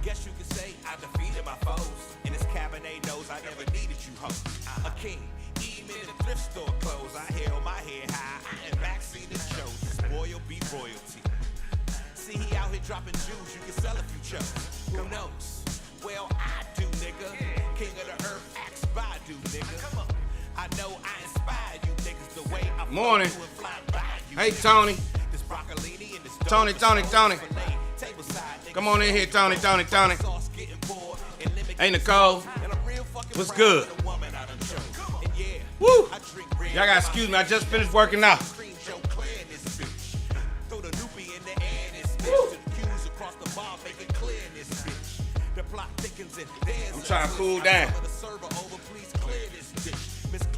Guess you could say I defeated my foes. And this Cabernet knows I never needed you, ho. A king, even in the thrift store clothes. I held my head high and backseat the shows. Spoil beat royalty. See, he out here dropping jewels. You can sell if you chose. Who knows? Well, I do, nigga. King of the earth, axe Badu, nigga. Come on. I know I inspired you niggas the way I morning. Fly by you. Hey, Tony. This broccolini and this Tony. Come on in here, Tony. Hey, Nicole. What's good? Woo! Y'all gotta excuse me. I just finished working out. I'm trying to cool down.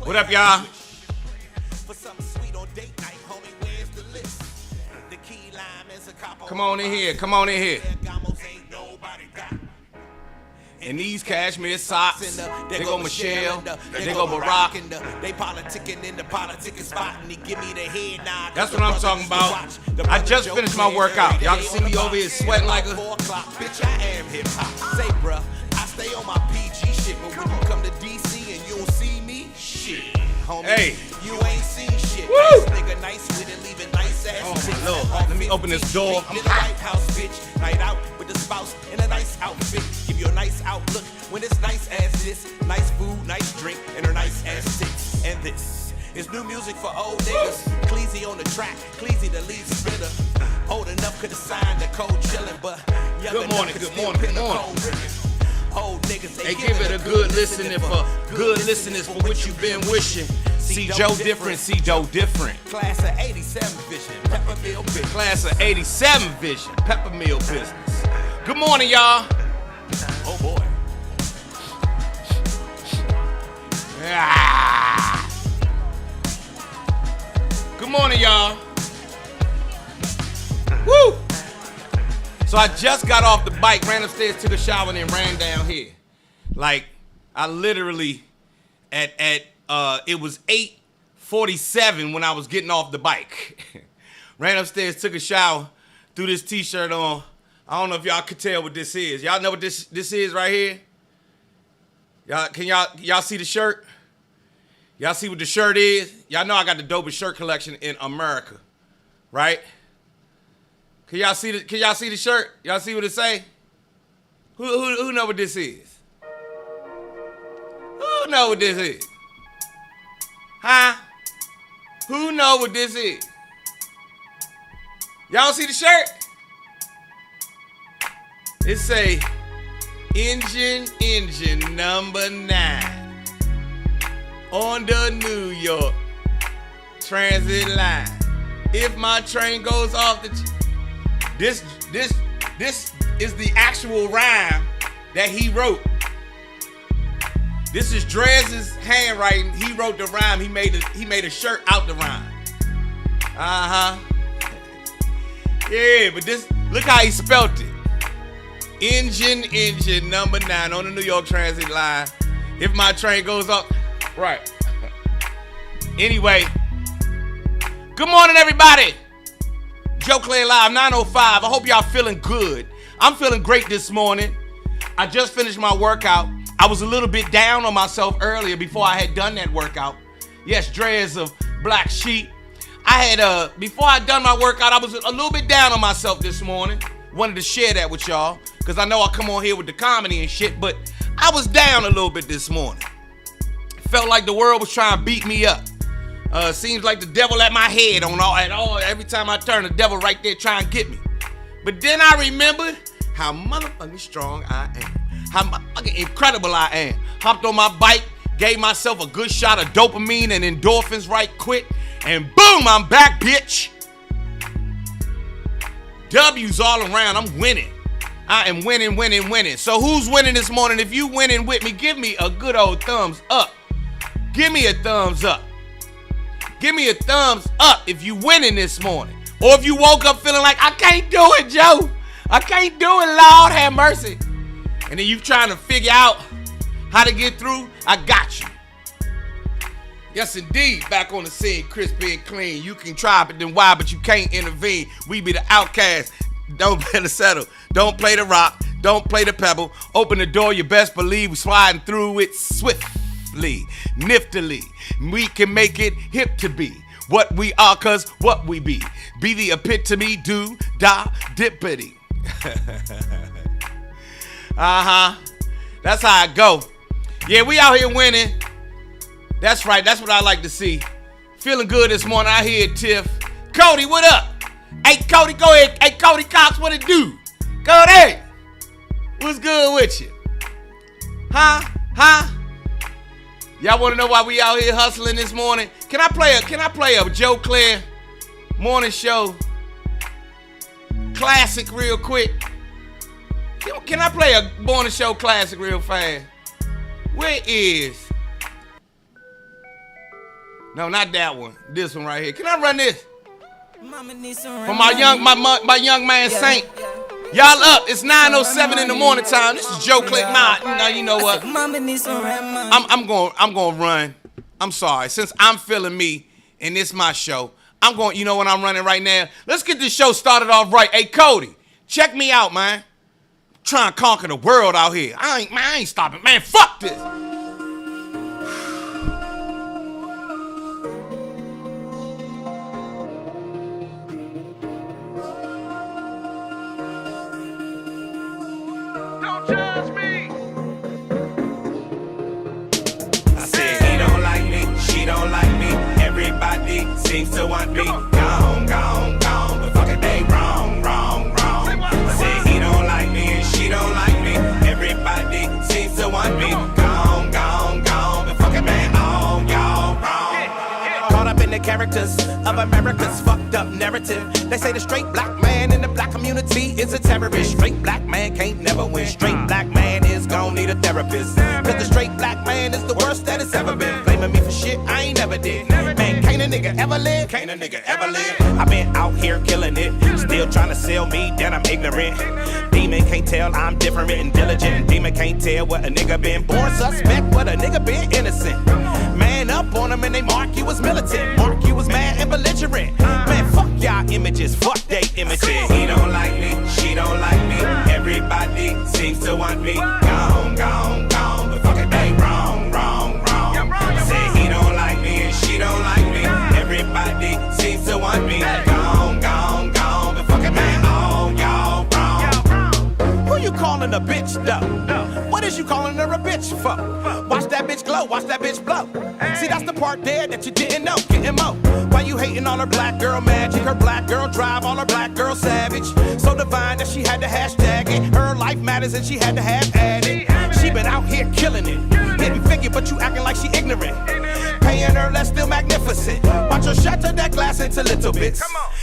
What up, y'all? Come on in here. And these cashmere socks, they go Michelle, they go Barack. They politicking in the politicking spot and they give me the head nod. That's what I'm talking about. I just finished my workout. Y'all can see me over here sweating like a... Bitch, I am hip-hop. Say, bruh, I stay on my PG shit, but when you come to DC and you don't see me, shit. Homie, hey, you ain't seen shit. Woo! Nice nigga, nice with it, leaving nice ass. Oh my Lord, let me open this door. I'm hot. White House, bitch. Night out with the spouse in a nice outfit. Give you a nice outlook when it's nice as this. Nice food, nice drink, and her nice ass tits. And this is new music for old niggas. Cleezy on the track, Cleezy the lead spitter. Old enough could have signed the code chillin', but good morning. Old niggas, they give it a good listening for good listeners for what you've been wishing. See Joe different. Class of 87 vision, Peppermill business. Class of 87 vision, Peppermill business. Good morning, y'all. Oh boy. Ah. Good morning, y'all. Woo! So I just got off the bike, ran upstairs, took a shower, and then ran down here. Like, I literally, it was 8:47 when I was getting off the bike. Ran upstairs, took a shower, threw this t-shirt on. I don't know if y'all could tell what this is. Y'all know what this is right here? Y'all see the shirt? Y'all see what the shirt is? Y'all know I got the dopest shirt collection in America, right? Can y'all see the shirt? Y'all see what it say? Who know what this is? Who know what this is? Huh? Who know what this is? Y'all see the shirt? It say engine number 9 on the New York Transit line. If my train goes off this is the actual rhyme that he wrote. This is Drez's handwriting. He wrote the rhyme. He made a shirt out the rhyme. Yeah, but look how he spelt it. Engine number 9 on the New York Transit line. If my train goes up, right. Anyway, good morning, everybody. Joe Clair Live 905. I hope y'all feeling good. I'm feeling great this morning. I just finished my workout. I was a little bit down on myself earlier before I had done that workout. Yes, Drez of Black Sheep. Before I done my workout, I was a little bit down on myself this morning. Wanted to share that with y'all, because I know I come on here with the comedy and shit, but I was down a little bit this morning. Felt like the world was trying to beat me up. Seems like the devil at my head every time I turn, the devil right there trying to get me. But then I remembered how motherfucking strong I am. How motherfucking incredible I am. Hopped on my bike, gave myself a good shot of dopamine and endorphins right quick, and boom, I'm back, bitch. W's all around. I'm winning. I am winning. So who's winning this morning? If you winning with me, give me a good old thumbs up. Give me a thumbs up. Give me a thumbs up if you winning this morning. Or if you woke up feeling like, I can't do it, Joe. I can't do it, Lord have mercy. And then you trying to figure out how to get through, I got you. Yes, indeed, back on the scene, crispy and clean. You can try, but then why? But you can't intervene. We be the outcast. Don't play the settle. Don't play the rock. Don't play the pebble. Open the door, you best believe we're sliding through it swiftly, niftily. We can make it hip to be what we are, cause what we be. Be the epitome, do, da, dippity. That's how I go. Yeah, we out here winning. That's right, that's what I like to see. Feeling good this morning. I hear Tiff. Cody, what up? Hey, Cody, go ahead. Hey, Cody Cox, what it do? Cody, what's good with you? Huh? Y'all want to know why we out here hustling this morning? Can I play a Joe Clair morning show classic real quick? Can I play a morning show classic real fast? Where is? No, not that one. This one right here. Can I run this? For my young man Saint. Y'all up. It's 9:07 in the morning time. This is Joe Clair. Now you know what? I'm going to run. I'm sorry. Since I'm feeling me and it's my show, I'm going, you know what I'm running right now? Let's get this show started off right. Hey, Cody, check me out, man. I'm trying to conquer the world out here. I ain't stopping. Man, fuck this. Seems to want me gone, but fuck it, they wrong. Say he don't like me and she don't like me. Everybody seems to want me gone, but fuck it, man, all y'all wrong. Caught up in the characters of America's fucked up narrative. They say the straight black man in the black community is a terrorist. Straight black man can't never win. Straight black man is gon' need a therapist. Cause the straight black man is the worst that it's ever been. Blaming me for shit I ain't never did. Man, can't a nigga ever live? Can't a nigga ever live? I've been out here killing it. Still trying to sell me that I'm ignorant. Demon can't tell I'm different and diligent. Demon can't tell what a nigga been. Born suspect, what a nigga been innocent. Man up on them and they mark you as militant. Mark you as mad and belligerent. Man, fuck y'all images. Fuck they images. He don't like me, she don't like me. Everybody seems to want me gone, but fuck it, they wrong. Say he don't like me and she don't like me. Everybody seems to want me gone, but fuck it, man, all y'all wrong. Who you calling a bitch though? What is you calling her a bitch for? Watch that bitch glow, watch that bitch blow. See, that's the part there that you didn't know. Getting mo. Why you hating on her black girl magic? Her black girl drive, all her black girl savage. So divine that she had to hashtag it. Her life matters and she had to have added. She been out here killing it. Getting figure, but you acting like she ignorant. Paying her less, still magnificent. Watch her shatter that glass into little bits.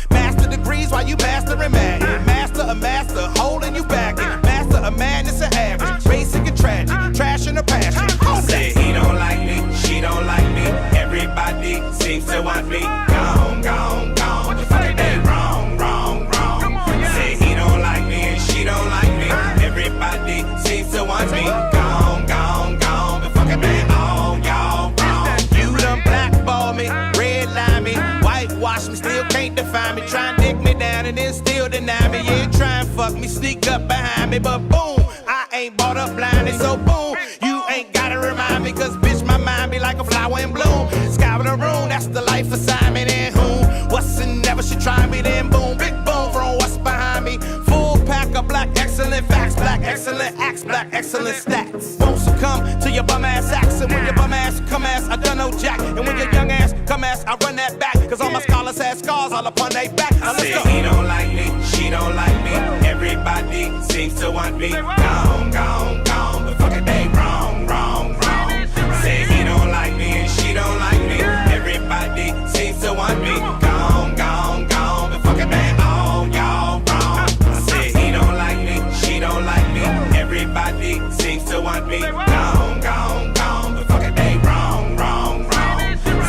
Master degrees while you mastering mad. Master a master, holding you back. Master a madness and average. Basic and tragic, trash in her passion. Say he don't like me, she don't like me. Everybody seems to want me gone, but fuck it, they wrong. Say he don't like me and she don't like me. Everybody seems to want me gone, but fuck it, man, all y'all wrong. You done blackball me, redline me, whitewash me, still can't define me. Try and dick me down and then still deny me. Yeah, try and fuck me, sneak up behind me, but boom, I ain't bought up blinded, so boom, you ain't gotta remind me, cause bitch, my mind be like a flower in bloom. Sky with a room, that's the life assignment, and whom, what's in never should try me, then boom, big boom from what's behind me. Full pack of black excellent facts, black excellent acts, black excellent stats. Won't succumb to your bum ass acts, and when your bum ass come ass, I done no jack, and when your young ass come ass, I run that back, cause all my scholars have scars all upon they back. Now let's go. He don't like me, she don't like me. Everybody seems to want me gone, but fuck it, they wrong. Say he don't like me and she don't like me. Everybody seems to want me gone, but fuck it, man, all y'all wrong. Say he don't like me, she don't like me. Everybody seems to want me gone, but fuck it, they wrong.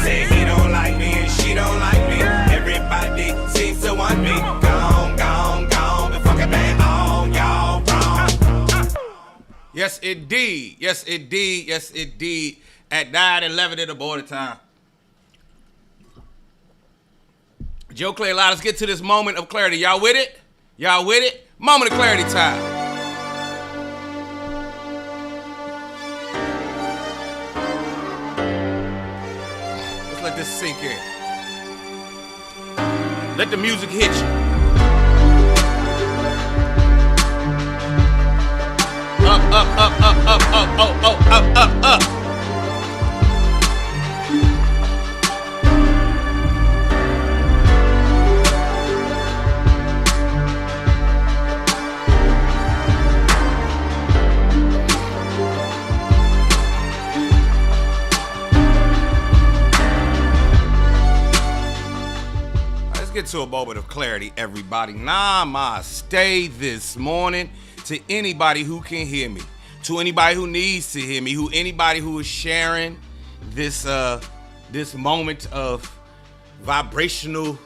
Say he don't like me and she don't like me. Everybody seems to want me gone, but fuck it, man, all y'all wrong. Yes, indeed. Yes, indeed. Yes, indeed. At 9:11 in the border time. Joe Clair, let's get to this moment of clarity. Y'all with it? Y'all with it? Moment of clarity time. Let's let this sink in. Let the music hit you. Up, up, up, up, up, up, up, up, up, up, up. Get to a moment of clarity, everybody. Namaste this morning to anybody who can hear me, to anybody who needs to hear me, anybody who is sharing this this moment of vibrational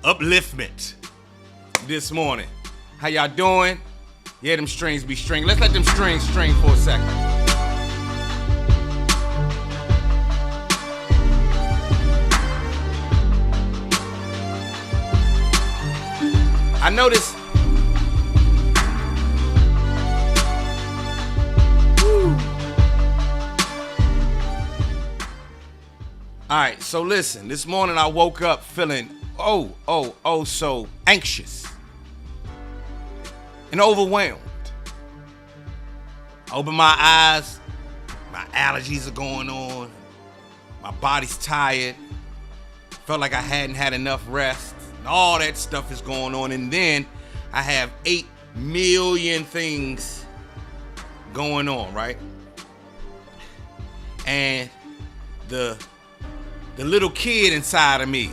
upliftment this morning. How y'all doing? Yeah, them strings be string. Let's let them strings string for a second. I noticed. All right, so listen. This morning I woke up feeling so anxious and overwhelmed. I opened my eyes. My allergies are going on. My body's tired. Felt like I hadn't had enough rest. All that stuff is going on, and then I have 8 million things going on, right? And the little kid inside of me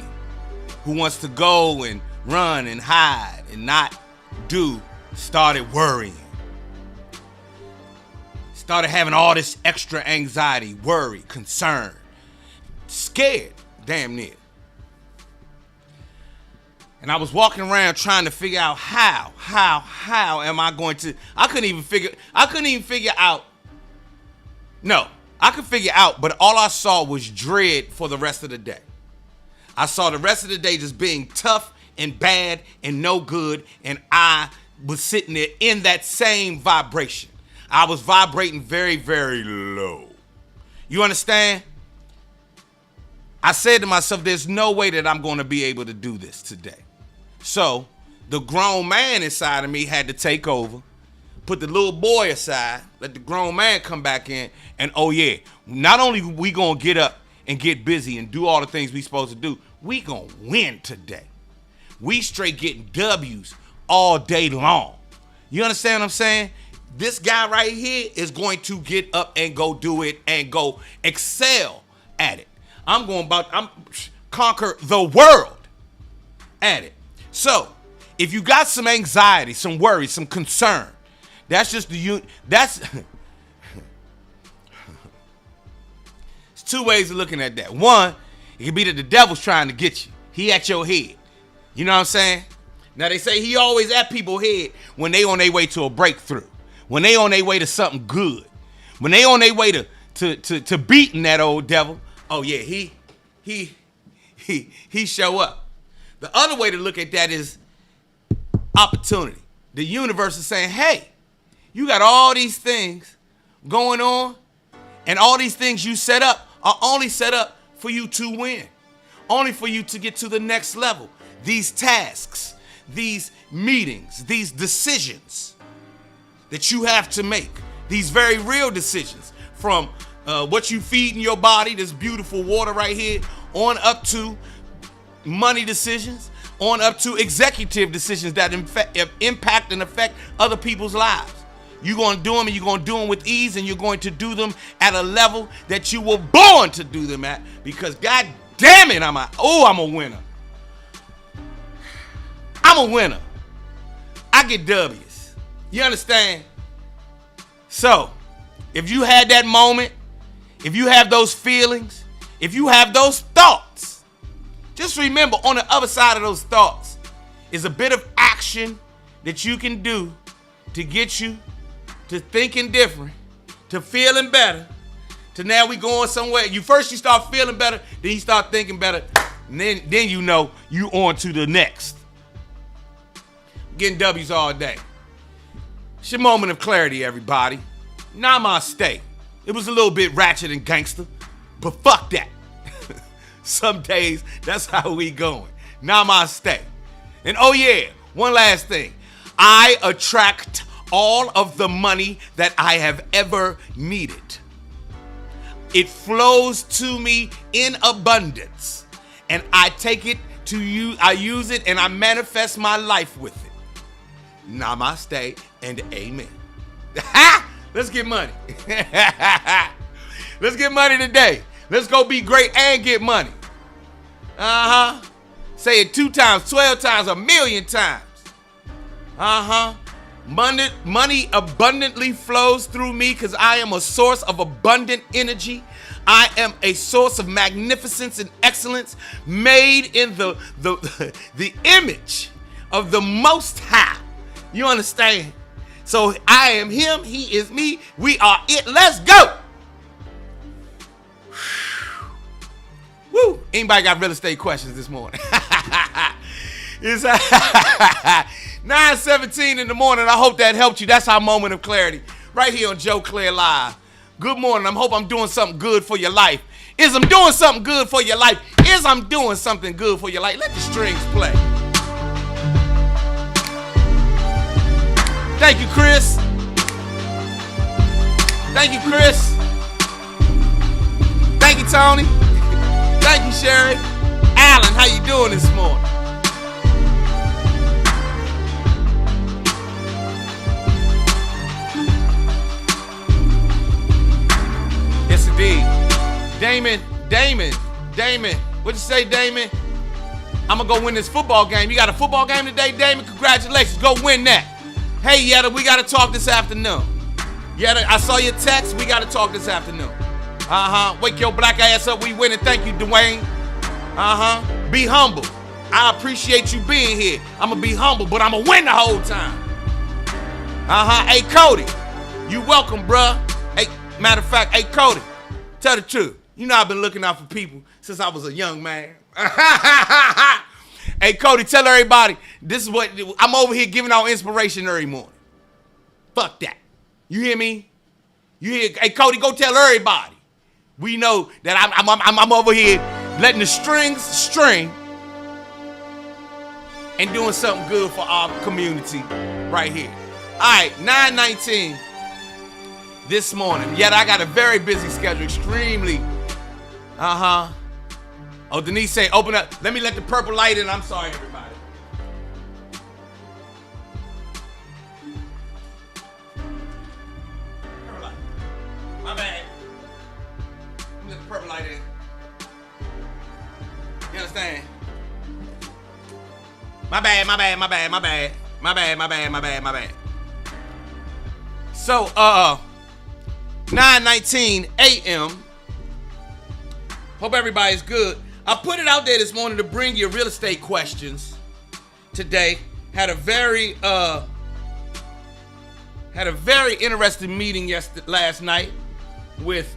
who wants to go and run and hide and not do started worrying. Started having all this extra anxiety, worry, concern, scared, damn near. And I was walking around trying to figure out how am I going to, I couldn't even figure out. No, I could figure out, but all I saw was dread for the rest of the day. I saw the rest of the day just being tough and bad and no good, and I was sitting there in that same vibration. I was vibrating very, very low. You understand? I said to myself, there's no way that I'm going to be able to do this today. So the grown man inside of me had to take over, put the little boy aside, let the grown man come back in, and oh yeah, not only we gonna get up and get busy and do all the things we supposed to do, we gonna win today. We straight getting W's all day long. You understand what I'm saying? This guy right here is going to get up and go do it and go excel at it. I'm conquer the world at it. So, if you got some anxiety, some worry, some concern, that's just it's 2 ways of looking at that. One, it could be that the devil's trying to get you. He at your head. You know what I'm saying? Now they say he always at people's head when they on their way to a breakthrough, when they on their way to something good, when they on their way to beating that old devil. Oh yeah, he show up. The other way to look at that is opportunity. The universe is saying, hey, you got all these things going on, and all these things you set up are only set up for you to win, only for you to get to the next level. These tasks, these meetings, these decisions that you have to make, these very real decisions, from what you feed in your body, this beautiful water right here, on up to money decisions, on up to executive decisions that impact and affect other people's lives. You're going to do them, and you're going to do them with ease, and you're going to do them at a level that you were born to do them at, because God damn it, I'm a winner. I'm a winner. I get W's. You understand? So, if you had that moment, if you have those feelings, if you have those thoughts, just remember, on the other side of those thoughts is a bit of action that you can do to get you to thinking different, to feeling better, to now we going somewhere. You start feeling better, then you start thinking better, and then you know you on to the next. getting W's all day. It's your moment of clarity, everybody. Namaste. It was a little bit ratchet and gangster, but fuck that. Some days, that's how we going. Namaste. And oh yeah, one last thing. I attract all of the money that I have ever needed. It flows to me in abundance. And I take it to you, I use it, and I manifest my life with it. Namaste and amen. Let's get money. Let's get money today. Let's go be great and get money. Say it 2 times, 12 times, 1,000,000 times. Money abundantly flows through me because I am a source of abundant energy. I am a source of magnificence and excellence, made in the image of the Most High. You understand? So I am him, he is me, we are it. Let's go. Woo! Anybody got real estate questions this morning? It's 9:17 in the morning. I hope that helped you. That's our moment of clarity right here on Joe Clair Live. Good morning. I hope I'm doing something good for your life. Is I'm doing something good for your life? Is I'm doing something good for your life? Let the strings play. Thank you, Chris. Thank you, Chris. Thank you, Tony. Thank you, Sherry. Alan, how you doing this morning? Yes, indeed. Damon. What'd you say, Damon? I'm gonna go win this football game. You got a football game today, Damon? Congratulations. Go win that. Hey, Yetta, we gotta talk this afternoon. Yetta, I saw your text. We gotta talk this afternoon. Wake your black ass up. We winning. Thank you, Dwayne. Be humble. I appreciate you being here. I'm gonna be humble, but I'm gonna win the whole time. Hey, Cody. You welcome, bruh. Hey, matter of fact, hey, Cody. Tell the truth. You know I've been looking out for people since I was a young man. Hey, Cody, tell everybody, this is what, I'm over here giving out inspiration every morning. Fuck that. You hear me? You hear? Hey, Cody, go tell everybody. We know that I'm over here letting the strings string and doing something good for our community right here. All right, 9:19 this morning. Yet I got a very busy schedule, extremely. Oh, Denise say, open up. Let me let the purple light in. I'm sorry, everybody. Purple light. My bad. Let me let the purple light in. You understand? My bad. So, 9:19 a.m. Hope everybody's good. I put it out there this morning to bring you real estate questions today. Had a very interesting meeting last night with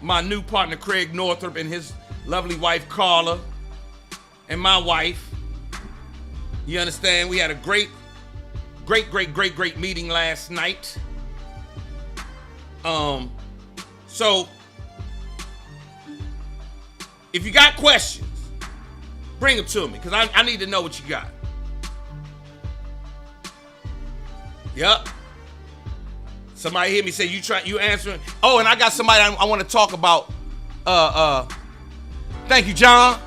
my new partner Craig Northrup and his lovely wife Carla and my wife. You understand? We had a great meeting last night. So if you got questions, bring them to me, because I need to know what you got. Yep. Somebody hear me say you answering. Oh, and I got somebody I want to talk about. Thank you, John.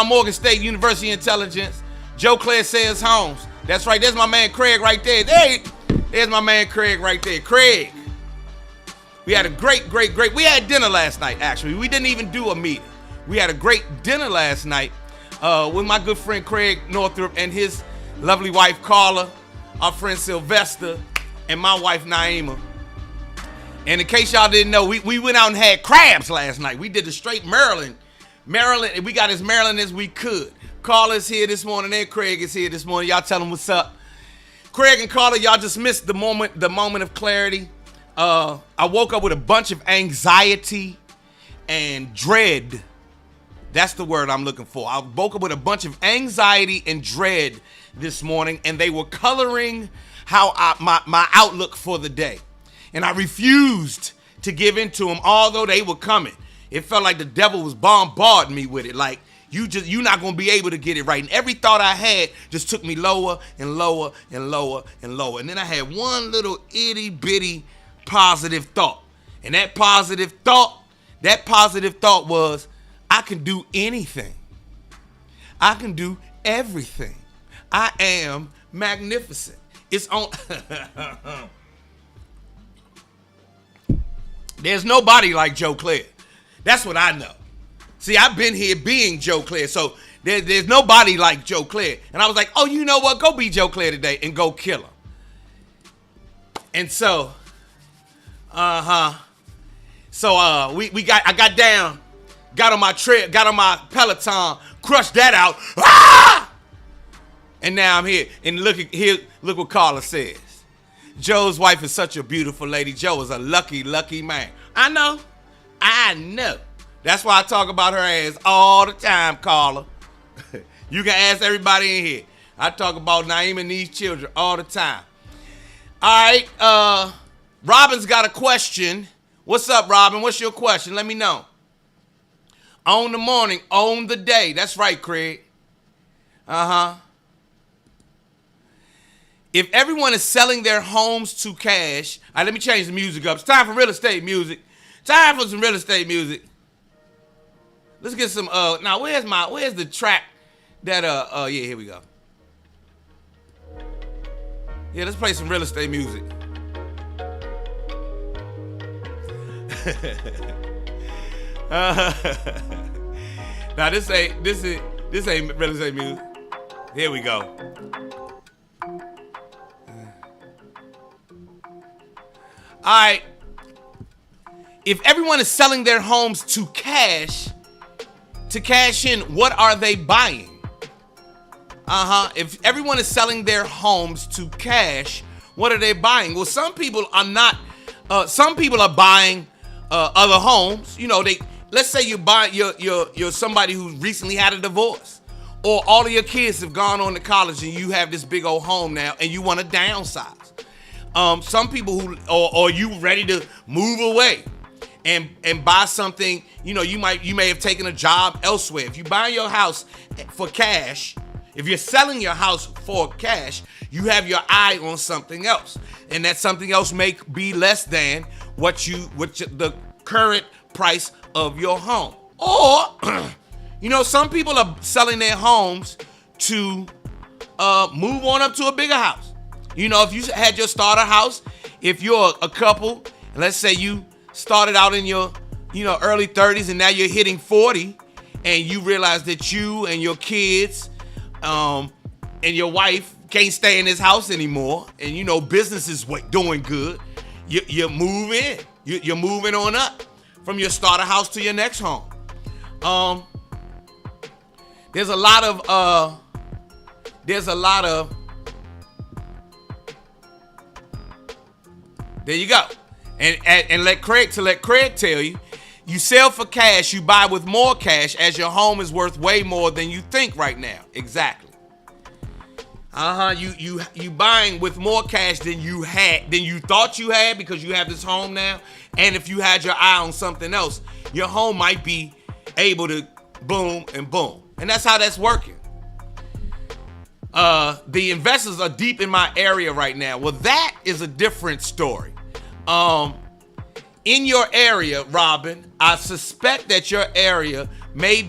Morgan State University Intelligence. Joe Clair Sales Homes. That's right. There's my man Craig right there. There's my man Craig right there. Craig. We had a great. We had dinner last night, actually. We didn't even do a meeting. We had a great dinner last night with my good friend Craig Northrup and his lovely wife Carla, our friend Sylvester, and my wife Naima. And in case y'all didn't know, we went out and had crabs last night. We did the straight Maryland. We got as Maryland as we could. Carla's here this morning and Craig is here this morning. Y'all tell them what's up. Craig and Carla, y'all just missed the moment of clarity. I woke up with a bunch of anxiety and dread That's the word I'm looking for. I woke up with a bunch of anxiety and dread this morning, and they were coloring how my outlook for the day. And I refused to give in to them, although they were coming. It felt like the devil was bombarding me with it. Like, you're not going to be able to get it right. And every thought I had just took me lower and lower and lower and lower. And then I had one little itty bitty positive thought. And that positive thought was, I can do anything. I can do everything. I am magnificent. It's on. There's nobody like Joe Clair. That's what I know. See, I've been here being Joe Clair, so there's nobody like Joe Clair. And I was like, oh, you know what? Go be Joe Clair today and go kill him. And so, I got down, got on my Peloton, crushed that out. Ah! And now I'm here. And look what Carla says. Joe's wife is such a beautiful lady. Joe is a lucky, lucky man. I know. That's why I talk about her ass all the time, Carla. You can ask everybody in here. I talk about Naeem and these children all the time. All right, Robin's got a question. What's up, Robin? What's your question? Let me know. Own the morning, own the day. That's right, Craig. If everyone is selling their homes to cash, all right, let me change the music up. It's time for real estate music. Time for some real estate music. Let's get some, now where's the track that, yeah, here we go. Yeah, let's play some real estate music. Now this ain't real estate music. Here we go. All right. If everyone is selling their homes to cash in, what are they buying? If everyone is selling their homes to cash, what are they buying? Well, some people are not. Some people are buying other homes. You know, let's say you buy you're somebody who recently had a divorce, or all of your kids have gone on to college and you have this big old home now and you want to downsize. Some people or you ready to move away and buy something. You know, you may have taken a job elsewhere. If you buy your house for cash, if you're selling your house for cash, you have your eye on something else, and that something else may be less than the current price of your home. Or, you know, some people are selling their homes to move on up to a bigger house. You know, if you had your starter house, if you're a couple, and let's say you started out in your, early 30s and now you're hitting 40, and you realize that you and your kids and your wife can't stay in this house anymore, and business is doing good, you're moving. You're moving on up from your starter house to your next home. There's a lot of there you go. And let Craig tell you, you sell for cash, you buy with more cash, as your home is worth way more than you think right now. Exactly. You buying with more cash than you thought you had, because you have this home now. And if you had your eye on something else, your home might be able to boom and boom. And that's how that's working. The investors are deep in my area right now. Well, that is a different story. In your area, Robin, I suspect that your area may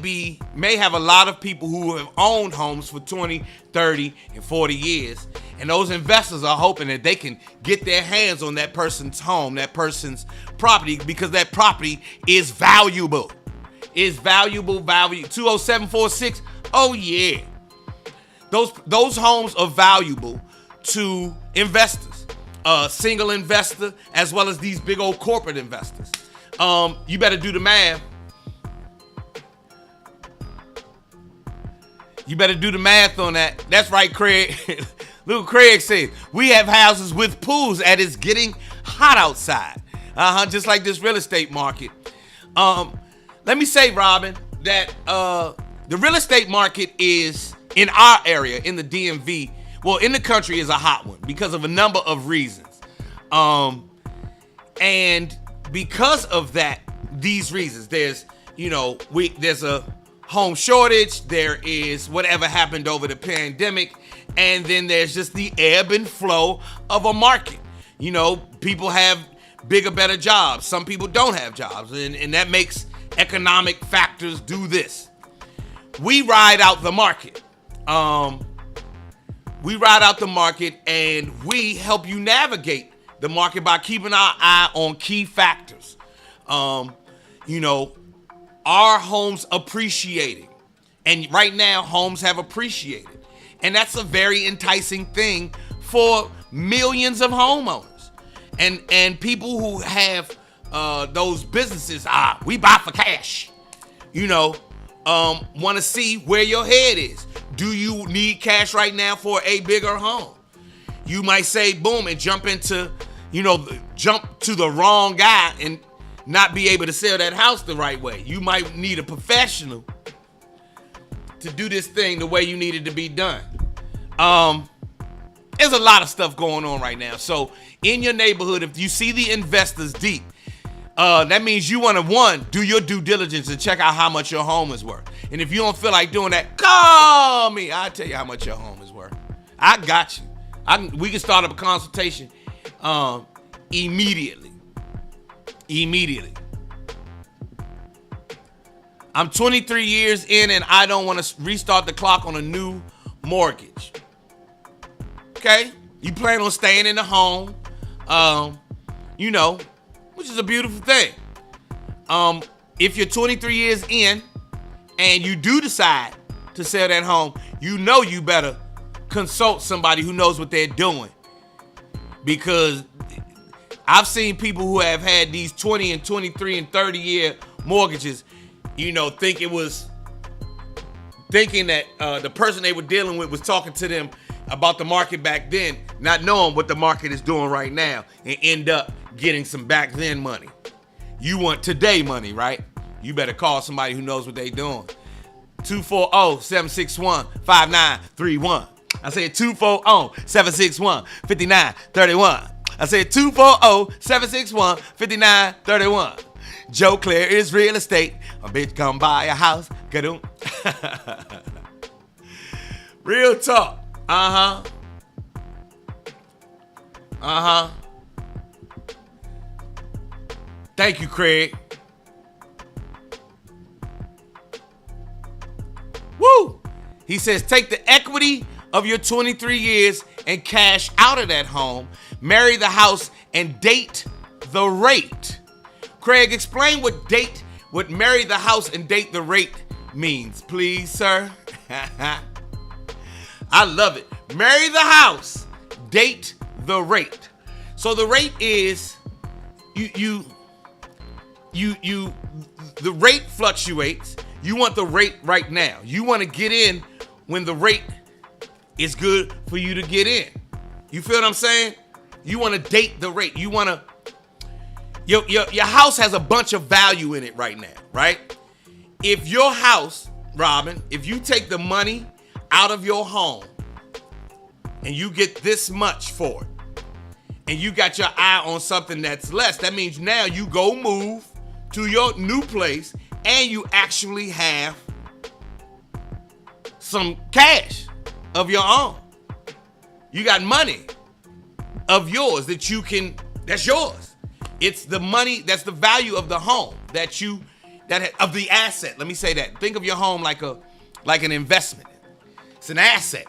have a lot of people who have owned homes for 20, 30, and 40 years. And those investors are hoping that they can get their hands on that person's home, that person's property, because that property is valuable. It's value. 20746. Oh yeah. Those homes are valuable to investors, single investor, as well as these big old corporate investors. You better do the math. You better do the math on that. That's right, Craig. Little Craig says, we have houses with pools and it's getting hot outside. Just like this real estate market. Let me say, Robin, that the real estate market is, in our area, in the DMV, well, in the country, is a hot one because of a number of reasons. And because of these reasons, there's a home shortage, there is whatever happened over the pandemic, and then there's just the ebb and flow of a market. People have bigger, better jobs. Some people don't have jobs, and that makes economic factors do this. We ride out the market. And we help you navigate the market by keeping our eye on key factors. Are homes appreciating? And right now, homes have appreciated. And that's a very enticing thing for millions of homeowners. And people who have those businesses, we buy for cash, want to see where your head is. Do you need cash right now for a bigger home? You might say, boom, and jump to the wrong guy and not be able to sell that house the right way. You might need a professional to do this thing the way you need it to be done. There's a lot of stuff going on right now. So in your neighborhood, if you see the investors deep, that means you want to, do your due diligence and check out how much your home is worth. And if you don't feel like doing that, call me. I'll tell you how much your home is worth. I got you. We can start up a consultation immediately. I'm 23 years in and I don't want to restart the clock on a new mortgage. Okay? You plan on staying in the home, which is a beautiful thing. If you're 23 years in and you do decide to sell that home, you better consult somebody who knows what they're doing. Because I've seen people who have had these 20 and 23 and 30 year mortgages, thinking that the person they were dealing with was talking to them about the market back then, not knowing what the market is doing right now, and end up getting some back then money. You want today money, right? You better call somebody who knows what they're doing. 240-761-5931. I said 240-761-5931. I said 240-761-5931. Joe Clair is real estate. A bitch come buy a house. Ga-doom. Real talk. Thank you, Craig. Woo! He says, take the equity of your 23 years and cash out of that home, marry the house, and date the rate. Craig, explain what marry the house and date the rate means, please, sir. I love it. Marry the house, date the rate. So the rate is the rate fluctuates. You want the rate right now. You want to get in when the rate is good for you to get in. You feel what I'm saying? You want to date the rate. You want to your house has a bunch of value in it right now, right? If your house, Robin, if you take the money out of your home and you get this much for it, and you got your eye on something that's less, that means now you go move to your new place and you actually have some cash of your own. You got money of yours that's yours. It's the money, that's the value of the home of the asset. Let me say that. Think of your home like an investment. It's an asset.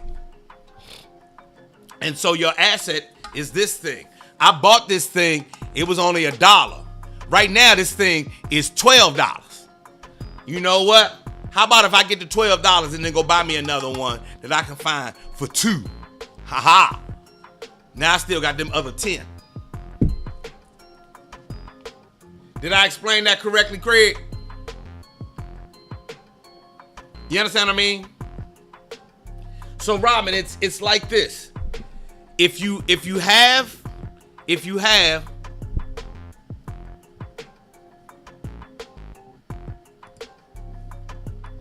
And so your asset is this thing. I bought this thing, it was only $1. Right now, this thing is $12. You know what? How about if I get the $12 and then go buy me another one that I can find for $2? Ha. Now I still got them other 10. Did I explain that correctly, Craig? You understand what I mean? So, Robin, it's like this. If you have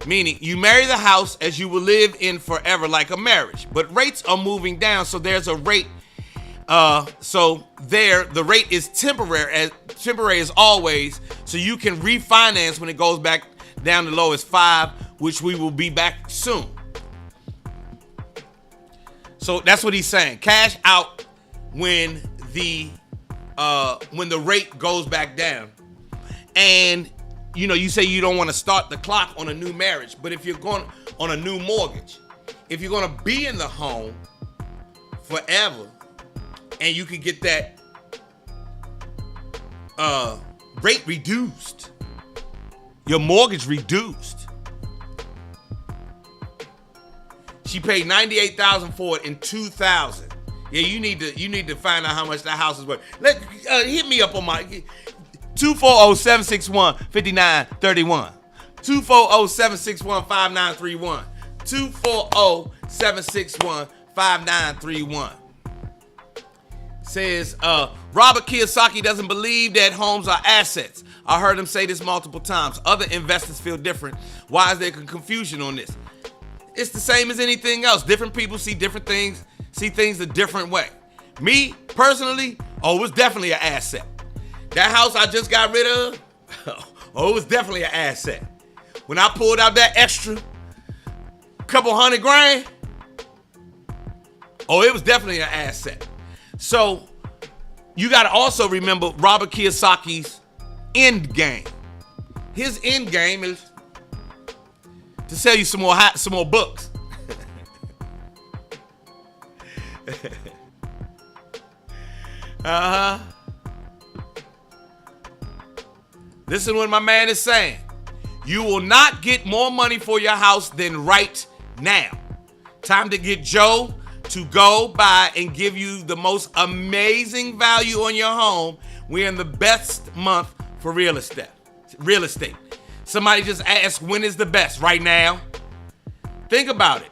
Meaning you marry the house as you will live in forever, like a marriage. But rates are moving down, so there's a rate. The rate is temporary as always, so you can refinance when it goes back down to low as 5, which we will be back soon. So that's what he's saying. Cash out when the rate goes back down. And you say you don't want to start the clock on a new marriage, but if you're going on a new mortgage, if you're going to be in the home forever, and you could get that rate reduced, your mortgage reduced. She paid $98,000 for it in 2000. Yeah, you need to find out how much that house is worth. Hit me up on my 240-761-5931. 240-761-5931. 240-761-5931. Says, Robert Kiyosaki doesn't believe that homes are assets. I heard him say this multiple times. Other investors feel different. Why is there confusion on this? It's the same as anything else. Different people see different things, see things a different way. Me, personally, it was definitely an asset. That house I just got rid of, it was definitely an asset. When I pulled out that extra couple $100,000, it was definitely an asset. So you got to also remember Robert Kiyosaki's end game. His end game is to sell you some more books. Listen to what my man is saying. You will not get more money for your house than right now. Time to get Joe to go by and give you the most amazing value on your home. We're in the best month for real estate. Somebody just asked, when is the best? Right now? Think about it.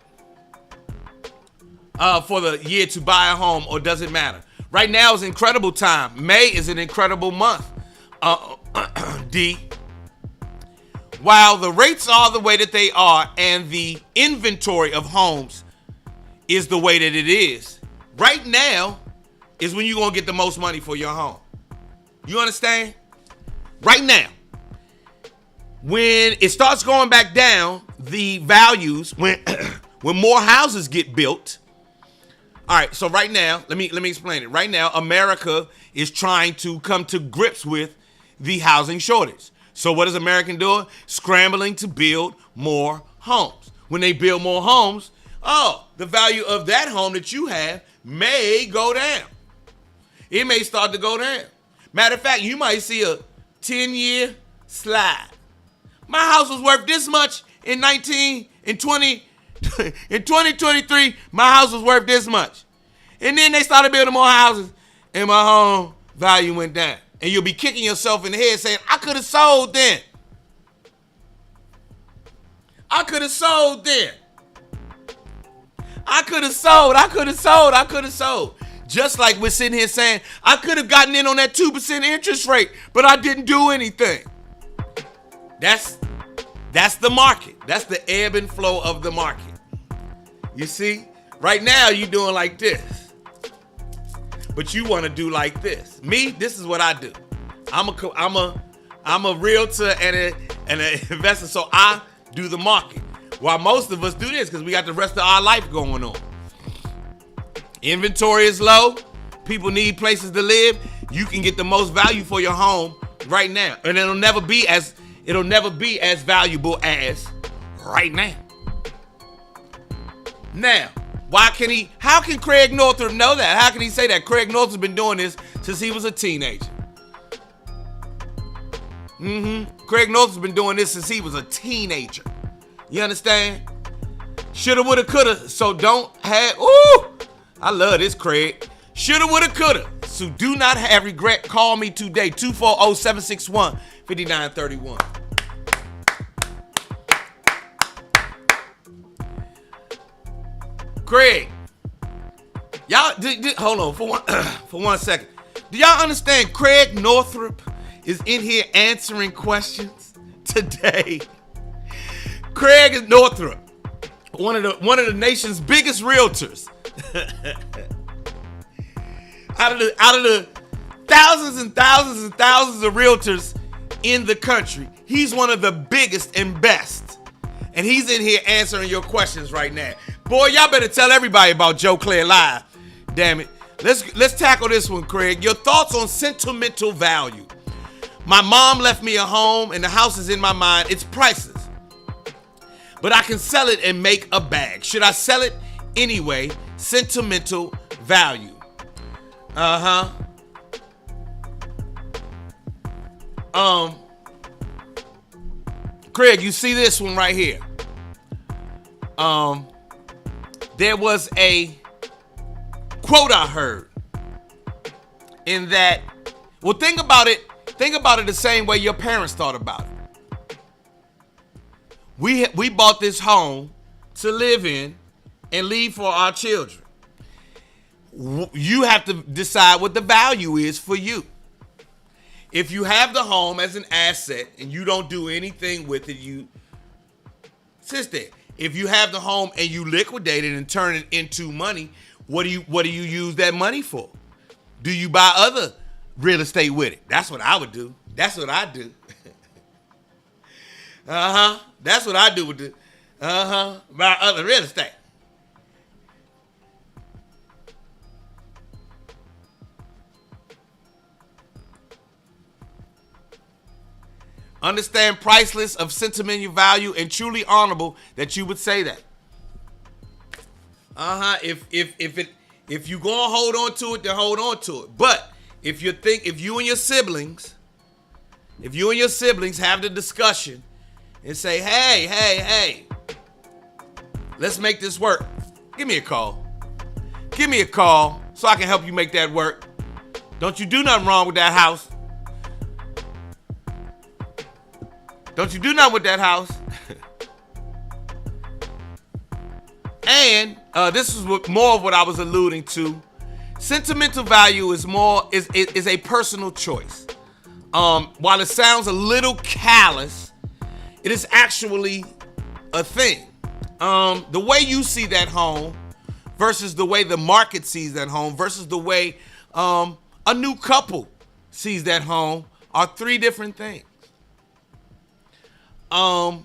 For the year to buy a home, or does it matter? Right now is incredible time. May is an incredible month. D. While the rates are the way that they are and the inventory of homes is the way that it is, right now is when you're going to get the most money for your home. You understand? Right now. When it starts going back down, the values, when more houses get built. All right, so right now, let me explain it. Right now, America is trying to come to grips with the housing shortage. So what is America doing? Scrambling to build more homes. When they build more homes, the value of that home that you have may go down. It may start to go down. Matter of fact, you might see a 10-year slide. My house was worth this much in 2023, my house was worth this much. And then they started building more houses and my home value went down. And you'll be kicking yourself in the head saying, I could have sold then. I could have sold then. I could have sold. Just like we're sitting here saying, I could have gotten in on that 2% interest rate, but I didn't do anything. That's the market. That's the ebb and flow of the market. You see? Right now, you're doing like this. But you want to do like this. Me, this is what I do. I'm a realtor and an investor, so I do the market. While most of us do this because we got the rest of our life going on. Inventory is low. People need places to live. You can get the most value for your home right now. And it'll never be as valuable as right now. Now, how can Craig Northrup know that? How can he say that? Craig Northrup's been doing this since he was a teenager. Craig Northrup's been doing this since he was a teenager. You understand? Shoulda, woulda, coulda. So don't have, I love this, Craig. Shoulda, woulda, coulda. So do not have regret. Call me today, 240-761-5931. Craig, y'all, hold on for one second. Do y'all understand Craig Northrup is in here answering questions today? Craig is Northrop, one of the nation's biggest realtors. out of the thousands and thousands and thousands of realtors in the country, he's one of the biggest and best. And he's in here answering your questions right now. Boy, y'all better tell everybody about Joe Clair Live. Damn it. Let's tackle this one, Craig. Your thoughts on sentimental value. My mom left me a home and the house is in my mind. It's priceless. But I can sell it and make a bag. Should I sell it anyway? Sentimental value. Craig, you see this one right here. There was a quote I heard in that, well, think about it the same way your parents thought about it. We bought this home to live in and leave for our children. You have to decide what the value is for you. If you have the home as an asset and you don't do anything with it, you sit there. If you have the home and you liquidate it and turn it into money, what do you use that money for? Do you buy other real estate with it? That's what I would do. That's what I do. That's what I do with it. Buy other real estate. Understand priceless of sentimental value and truly honorable that you would say that. If you gonna hold on to it, then hold on to it. But if you and your siblings have the discussion and say, hey, let's make this work. Give me a call. Give me a call so I can help you make that work. Don't you do nothing wrong with that house. Don't you do nothing with that house. And this is more of what I was alluding to. Sentimental value is a personal choice. While it sounds a little callous, it is actually a thing. The way you see that home versus the way the market sees that home versus the way a new couple sees that home are three different things. And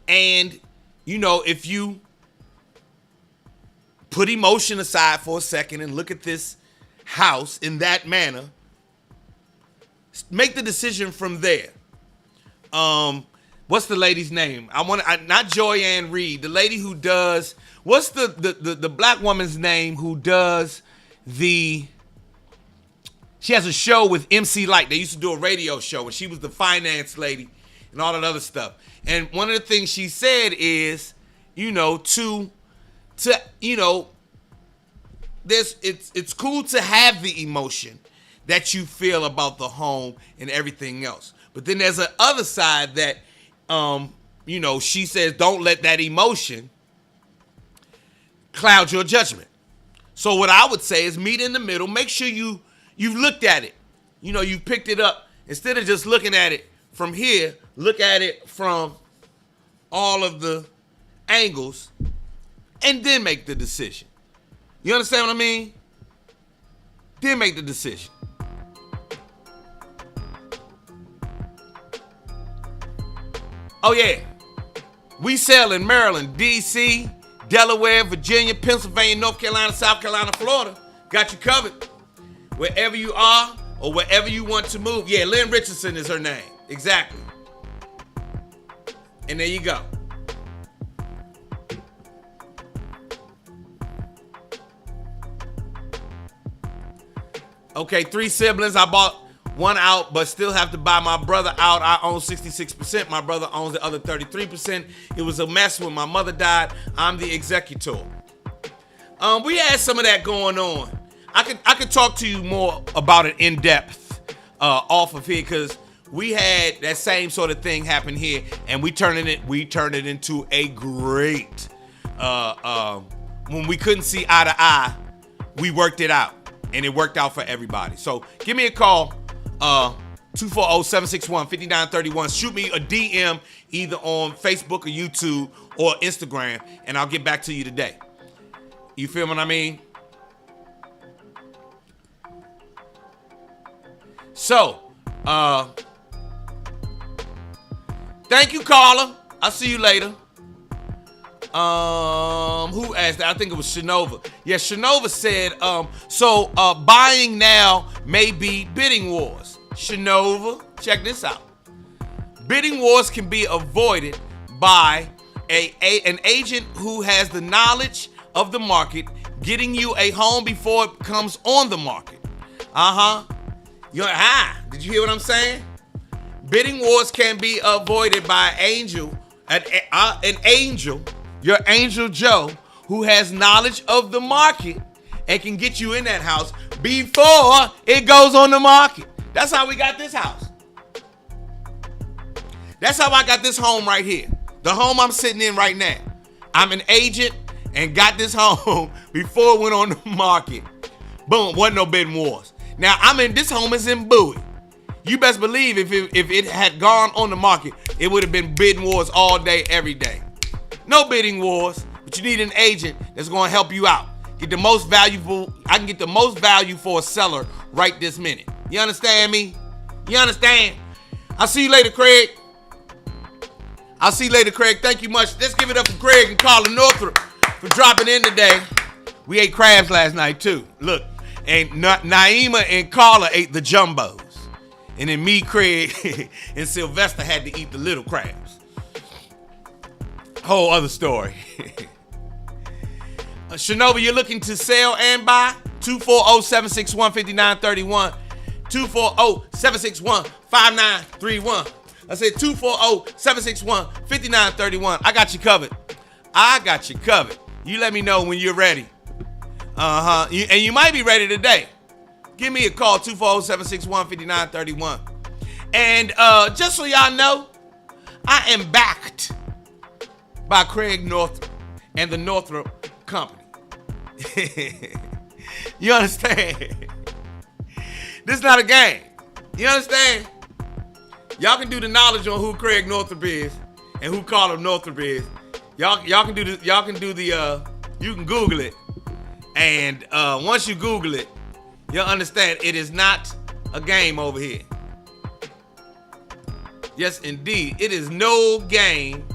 if you put emotion aside for a second and look at this house in that manner, make the decision from there. What's the lady's name? Not Joyanne Reed, the lady who does, what's the black woman's name who does she has a show with MC Light. They used to do a radio show and she was the finance lady and all that other stuff. And one of the things she said is, it's cool to have the emotion that you feel about the home and everything else. But then there's an other side that, she says, don't let that emotion cloud your judgment. So what I would say is meet in the middle. Make sure you've looked at it. You picked it up. Instead of just looking at it from here, look at it from all of the angles and then make the decision. You understand what I mean? Then make the decision. Oh yeah. We sell in Maryland, D.C., Delaware, Virginia, Pennsylvania, North Carolina, South Carolina, Florida. Got you covered. Wherever you are or wherever you want to move. Yeah, Lynn Richardson is her name. Exactly. And there you go. Okay, 3 siblings. I bought one out, but still have to buy my brother out. I own 66%. My brother owns the other 33%. It was a mess when my mother died. I'm the executor. We had some of that going on. I could talk to you more about it in depth off of here because we had that same sort of thing happen here, and we turned it into a great. When we couldn't see eye to eye, we worked it out, and it worked out for everybody. So give me a call. 240-761-5931. Shoot me a DM either on Facebook or YouTube or Instagram, and I'll get back to you today. You feel what I mean? So, thank you, Carla. I'll see you later. Who asked that? I think it was Shanova. Yeah, Shanova said, buying now may be bidding wars. Shanova, check this out. Bidding wars can be avoided by an agent who has the knowledge of the market, getting you a home before it comes on the market. Did you hear what I'm saying? Bidding wars can be avoided by an angel, your Angel Joe, who has knowledge of the market and can get you in that house before it goes on the market. That's how we got this house. That's how I got this home right here. The home I'm sitting in right now. I'm an agent and got this home before it went on the market. Boom, wasn't no bidding wars. Now, this home is in Bowie. You best believe if it had gone on the market, it would have been bidding wars all day, every day. No bidding wars, but you need an agent that's going to help you out. Get the most valuable. I can get the most value for a seller right this minute. You understand me? You understand? I'll see you later, Craig. Thank you much. Let's give it up for Craig and Carla Northrop for dropping in today. We ate crabs last night, too. Look, and Naima and Carla ate the jumbos. And then me, Craig, and Sylvester had to eat the little crabs. Whole other story. Shanova, you're looking to sell and buy? 240-761-5931. 240-761-5931. I said 240-761-5931. I got you covered. You let me know when you're ready. And you might be ready today. Give me a call, 240-761-5931. And just so y'all know, I am backed by Craig Northrop and the Northrop Company. You understand? This is not a game. You understand? Y'all can do the knowledge on who Craig Northrop is and who Carla Northrop is. Y'all can do the you can Google it. And once you Google it, you'll understand it is not a game over here. Yes, indeed. It is no game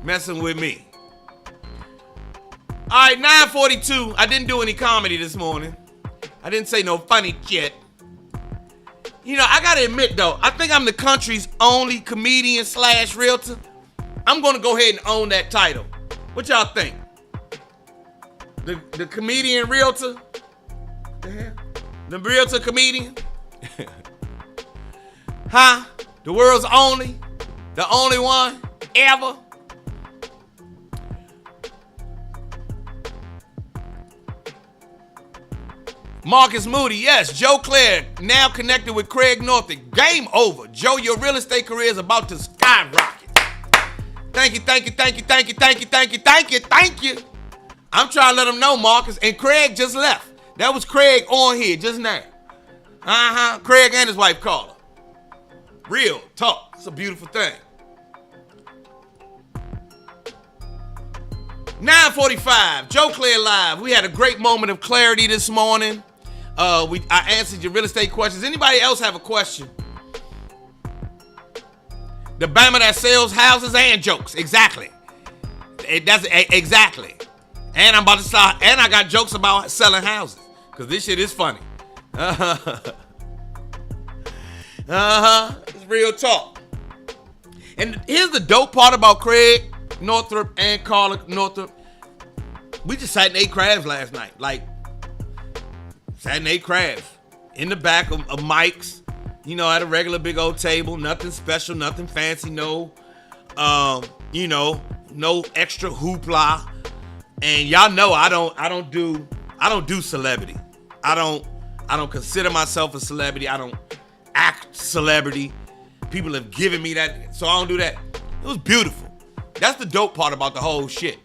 messing with me. All right, 9:42. I didn't do any comedy this morning. I didn't say no funny shit. You know, I gotta admit though, I think I'm the country's only comedian / realtor. I'm gonna go ahead and own that title. What y'all think? The comedian realtor? The hell? The realtor comedian? Huh? The world's only one ever? Marcus Moody, yes. Joe Clair, now connected with Craig Northrop. Game over. Joe, your real estate career is about to skyrocket. Thank you. I'm trying to let them know, Marcus. And Craig just left. That was Craig on here just now. Craig and his wife, Carla. Real talk. It's a beautiful thing. 9:45, Joe Clair Live. We had a great moment of clarity this morning. I answered your real estate questions. Anybody else have a question? The Bama that sells houses and jokes. Exactly. Exactly. And I'm about to start. And I got jokes about selling houses because this shit is funny. It's real talk. And here's the dope part about Craig Northrop and Carla Northrop. We just sat and ate crabs last night. Sat and ate crabs in the back of Mike's, at a regular big old table. Nothing special, nothing fancy, no extra hoopla. And y'all know I don't do celebrity. I don't consider myself a celebrity. I don't act celebrity. People have given me that, so I don't do that. It was beautiful. That's the dope part about the whole shit.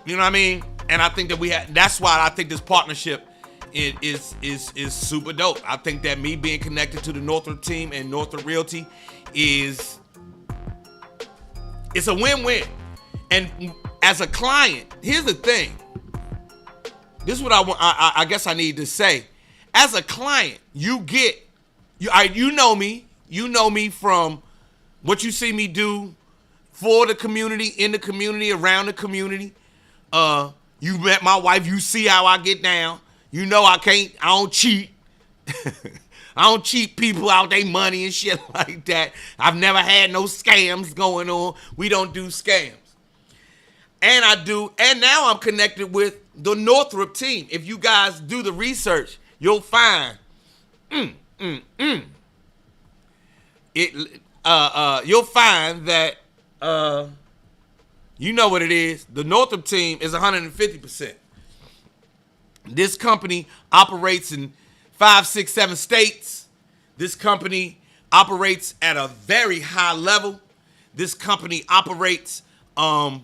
You know what I mean? And I think that that's why I think this partnership it is super dope. I think that me being connected to the Northrop team and Northrop Realty it's a win-win. And as a client, here's the thing. This is what I guess I need to say. As a client, you know me. You know me from what you see me do for the community, in the community, around the community. You met my wife. You see how I get down. You know I don't cheat. I don't cheat people out their money and shit like that. I've never had no scams going on. We don't do scams. And now I'm connected with the Northrop team. If you guys do the research, you'll find you'll find that you know what it is. The Northrop team is 150%. This company operates in 5, 6, 7 states. This company operates at a very high level. This company operates with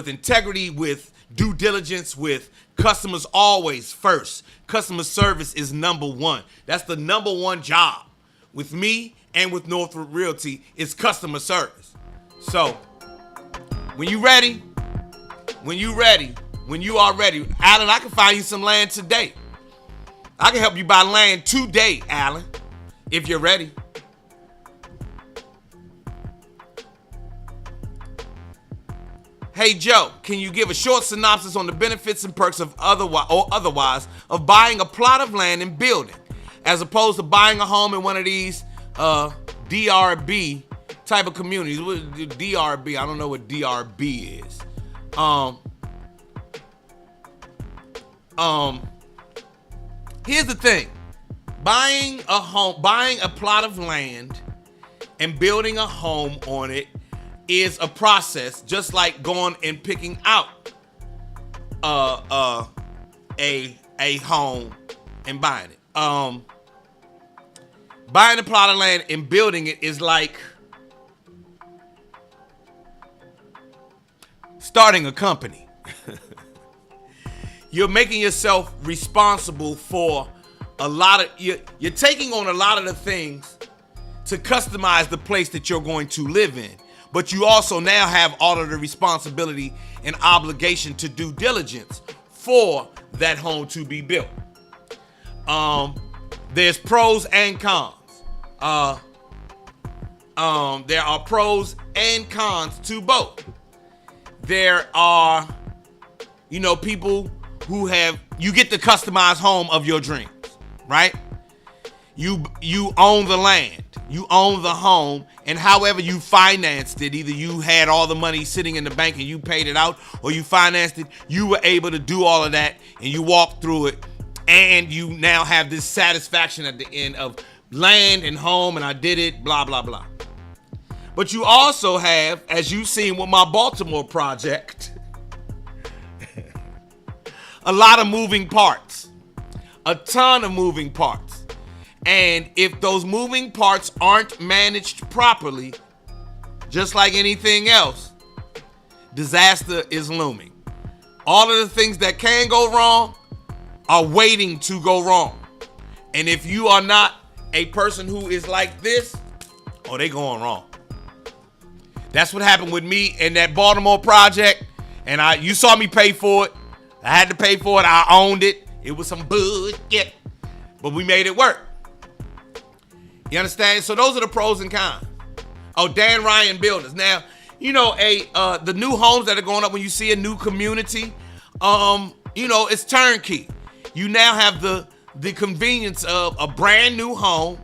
integrity, with due diligence, with customers always first. Customer service is number one. That's the number one job with me and with Northrop Realty is customer service. So when you are ready, Alan, I can find you some land today. I can help you buy land today, Alan, if you're ready. Hey Joe, can you give a short synopsis on the benefits and perks of otherwise of buying a plot of land and building, as opposed to buying a home in one of these DRB type of communities? DRB, I don't know what DRB is. Here's the thing. Buying a plot of land and building a home on it is a process, just like going and picking out a home and buying it. Buying a plot of land and building it is like starting a company. You're making yourself responsible for you're taking on a lot of the things to customize the place that you're going to live in. But you also now have all of the responsibility and obligation to due diligence for that home to be built. There's pros and cons. There are pros and cons to both. There are, people who you get the customized home of your dreams, right? You own the land, you own the home, and however you financed it, either you had all the money sitting in the bank and you paid it out, or you financed it, you were able to do all of that, and you walked through it, and you now have this satisfaction at the end of land and home, and I did it, blah, blah, blah. But you also have, as you've seen with my Baltimore project, a lot of moving parts, a ton of moving parts. And if those moving parts aren't managed properly, just like anything else, disaster is looming. All of the things that can go wrong are waiting to go wrong. And if you are not a person who is like this, they going wrong. That's what happened with me in that Baltimore project. And you saw me pay for it. I had to pay for it. I owned it. It was some bullshit, but we made it work. You understand? So those are the pros and cons. Dan Ryan Builders. Now, the new homes that are going up when you see a new community, it's turnkey. You now have the convenience of a brand new home,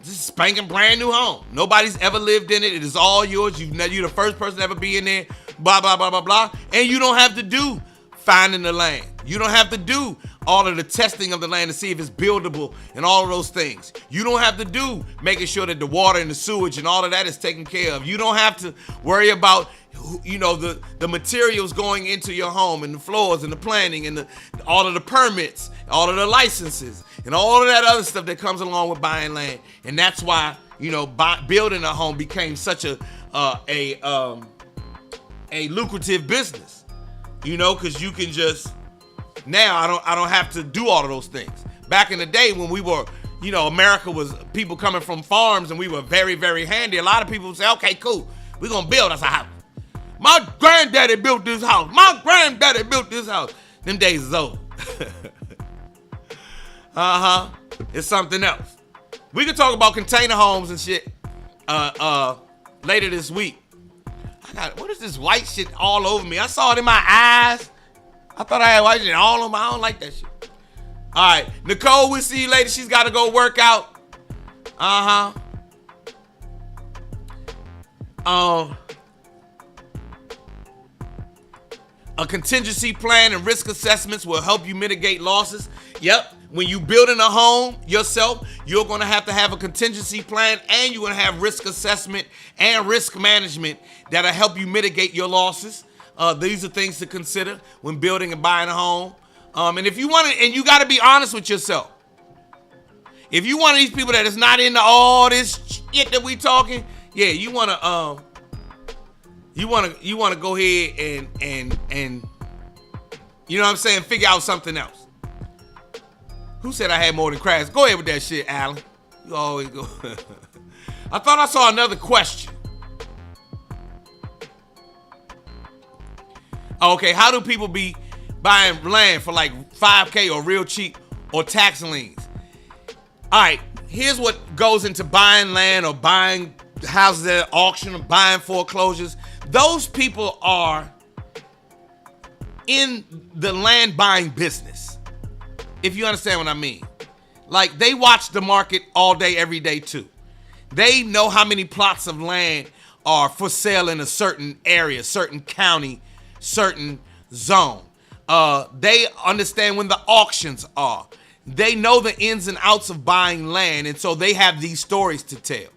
just spanking brand new home. Nobody's ever lived in it. It is all yours. You're the first person to ever be in there, blah, blah, blah, blah, blah. And you don't have to do finding the land. You don't have to do all of the testing of the land to see if it's buildable and all of those things. You don't have to do making sure that the water and the sewage and all of that is taken care of. You don't have to worry about, the materials going into your home and the floors and the planning and all of the permits, all of the licenses and all of that other stuff that comes along with buying land. And that's why, building a home became such a lucrative business, because you can just Now I don't have to do all of those things. Back in the day when we were, America was people coming from farms and we were very, very handy. A lot of people would say, okay, cool, we're going to build us a house. My granddaddy built this house. My granddaddy built this house. Them days is over. It's something else. We could talk about container homes and shit later this week. What is this white shit all over me? I saw it in my eyes. I thought I had white shit all over me. I don't like that shit. All right, Nicole, we'll see you later. She's got to go work out. A contingency plan and risk assessments will help you mitigate losses. Yep. When you building a home yourself, you're going to have a contingency plan, and you're going to have risk assessment and risk management that'll help you mitigate your losses. These are things to consider when building and buying a home. And if you want to, and you got to be honest with yourself. If you one of these people that is not into all this shit that we talking, yeah, you want to go ahead and you know what I'm saying, figure out something else. Who said I had more than crabs? Go ahead with that shit, Alan. You always go. I thought I saw another question. Okay, how do people be buying land for like $5K or real cheap or tax liens? All right, here's what goes into buying land or buying houses at auction or buying foreclosures. Those people are in the land buying business, if you understand what I mean. Like, they watch the market all day, every day too. They know how many plots of land are for sale in a certain area, certain county, certain zone. They understand when the auctions are. They know the ins and outs of buying land, and so they have these stories to tell.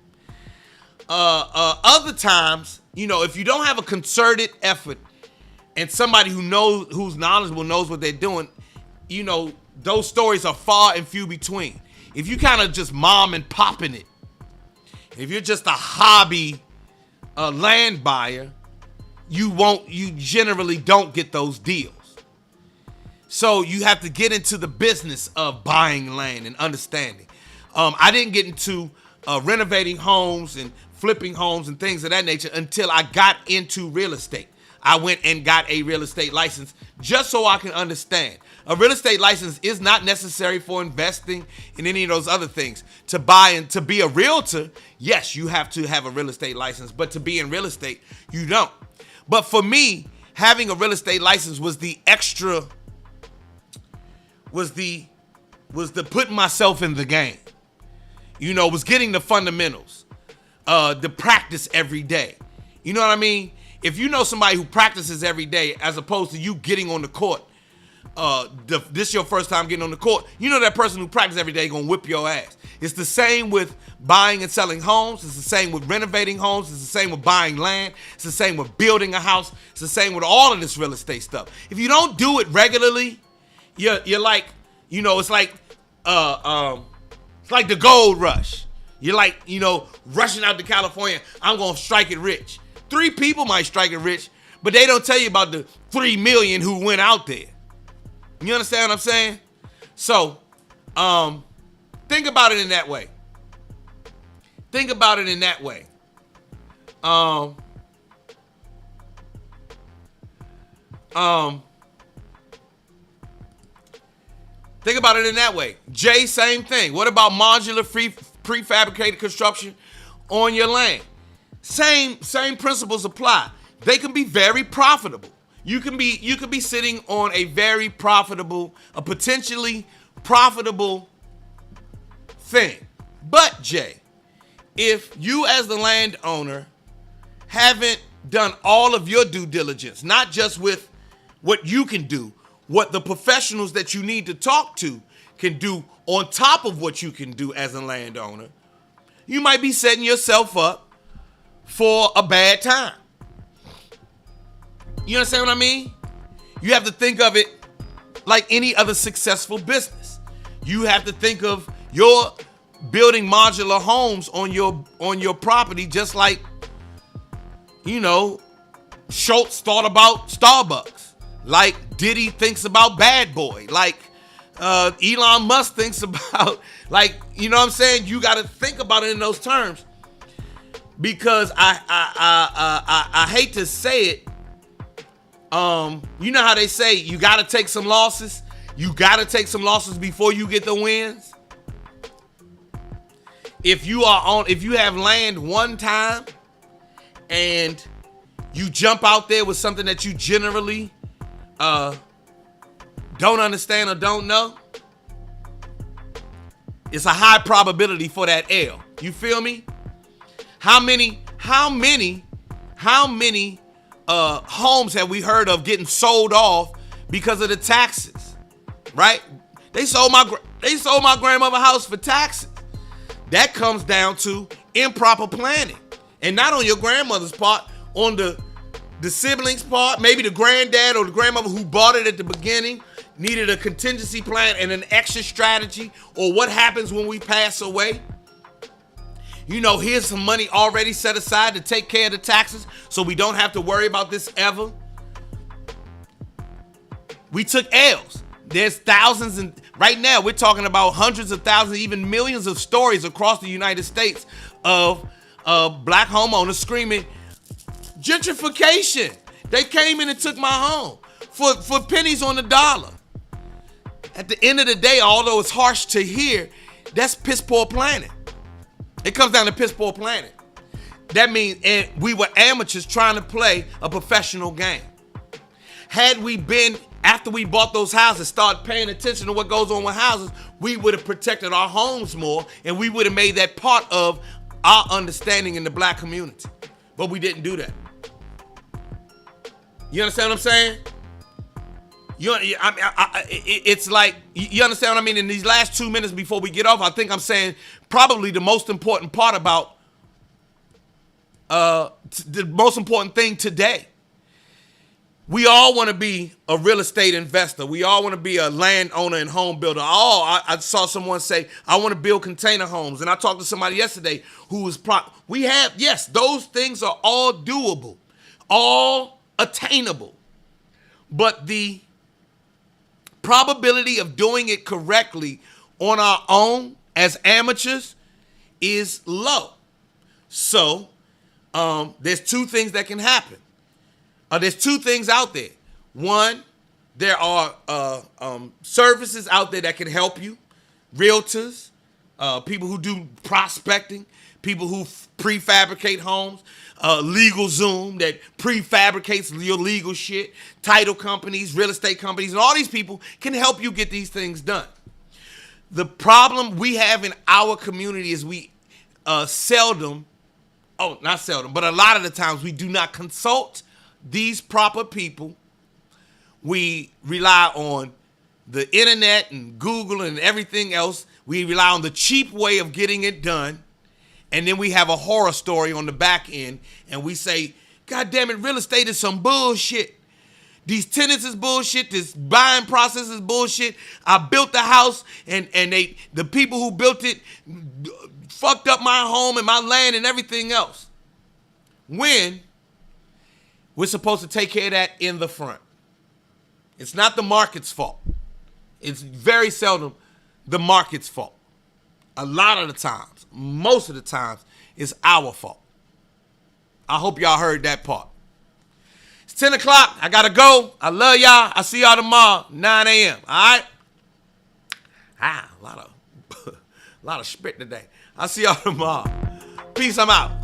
Other times, if you don't have a concerted effort and somebody who's knowledgeable knows what they're doing, those stories are far and few between. If you kind of just mom and popping it, if you're just a hobby land buyer, you generally don't get those deals. So you have to get into the business of buying land and understanding. I didn't get into renovating homes and flipping homes and things of that nature until I got into real estate. I went and got a real estate license just so I can understand. A real estate license is not necessary for investing in any of those other things. To buy and to be a realtor, yes, you have to have a real estate license, but to be in real estate, you don't. But for me, having a real estate license was the extra, was the putting myself in the game. Was getting the fundamentals, the practice every day. You know what I mean? If you know somebody who practices every day as opposed to you getting on the court, this your first time getting on the court, that person who practices every day gonna whip your ass. It's the same with buying and selling homes. It's the same with renovating homes. It's the same with buying land. It's the same with building a house. It's the same with all of this real estate stuff. If you don't do it regularly, you're like, it's like the gold rush. You're like, rushing out to California. I'm gonna strike it rich. 3 people might strike it rich, but they don't tell you about the 3 million who went out there. You understand what I'm saying? So, think about it in that way. Think about it in that way. Think about it in that way. Jay, same thing. What about modular prefabricated construction on your land? Same principles apply. They can be very profitable. You can be sitting on a very profitable, a potentially profitable thing. But Jay, if you as the landowner haven't done all of your due diligence, not just with what you can do, what the professionals that you need to talk to can do on top of what you can do as a landowner, you might be setting yourself up for a bad time. You understand what I mean? You have to think of it like any other successful business. You have to think of your building modular homes on your property just like, Schultz thought about Starbucks. like Diddy thinks about Bad Boy, like Elon Musk thinks about, like, you know what I'm saying? You got to think about it in those terms, because I hate to say it. You know how they say you got to take some losses. You got to take some losses before you get the wins. If you have land one time and you jump out there with something that you generally don't understand or don't know, it's a high probability for that L. You feel me? How many homes have we heard of getting sold off because of the taxes? Right? They sold my grandmother's house for taxes. That comes down to improper planning, and not on your grandmother's part, on the siblings' part. Maybe the granddad or the grandmother who bought it at the beginning needed a contingency plan and an exit strategy, or what happens when we pass away. You know, here's some money already set aside to take care of the taxes so we don't have to worry about this ever. We took L's. There's thousands, and right now we're talking about hundreds of thousands, even millions of stories across the United States of black homeowners screaming, gentrification. They came in and took my home for pennies on the dollar. At the end of the day, although it's harsh to hear, that's piss poor planning. It comes down to piss poor planning. That means, and we were amateurs trying to play a professional game. Had we been, after we bought those houses, started paying attention to what goes on with houses, we would have protected our homes more, and we would have made that part of our understanding in the black community. But we didn't do that. You understand what I'm saying? It's like, you understand what I mean? In these last 2 minutes before we get off, I think I'm saying probably the most important part about the most important thing today. We all want to be a real estate investor. We all want to be a landowner and home builder. I saw someone say, I want to build container homes. And I talked to somebody yesterday who was yes, those things are all doable, all attainable. But the probability of doing it correctly on our own as amateurs is low. So there's two things that can happen. There's two things out there. One, there are services out there that can help you. Realtors, people who do prospecting, people who prefabricate homes, LegalZoom that prefabricates your legal shit, title companies, real estate companies, and all these people can help you get these things done. The problem we have in our community is we not seldom, but a lot of the times we do not consult these proper people. We rely on the internet and Google and everything else. We rely on the cheap way of getting it done. And then we have a horror story on the back end, and we say, God damn it, real estate is some bullshit. These tenants is bullshit. This buying process is bullshit. I built the house, and the people who built it fucked up my home and my land and everything else. When we're supposed to take care of that in the front. It's not the market's fault. It's very seldom the market's fault. A lot of the times, most of the times, it's our fault. I hope y'all heard that part. It's 10 o'clock. I got to go. I love y'all. I'll see y'all tomorrow, 9 a.m. All right? A lot of spit today. I'll see y'all tomorrow. Peace. I'm out.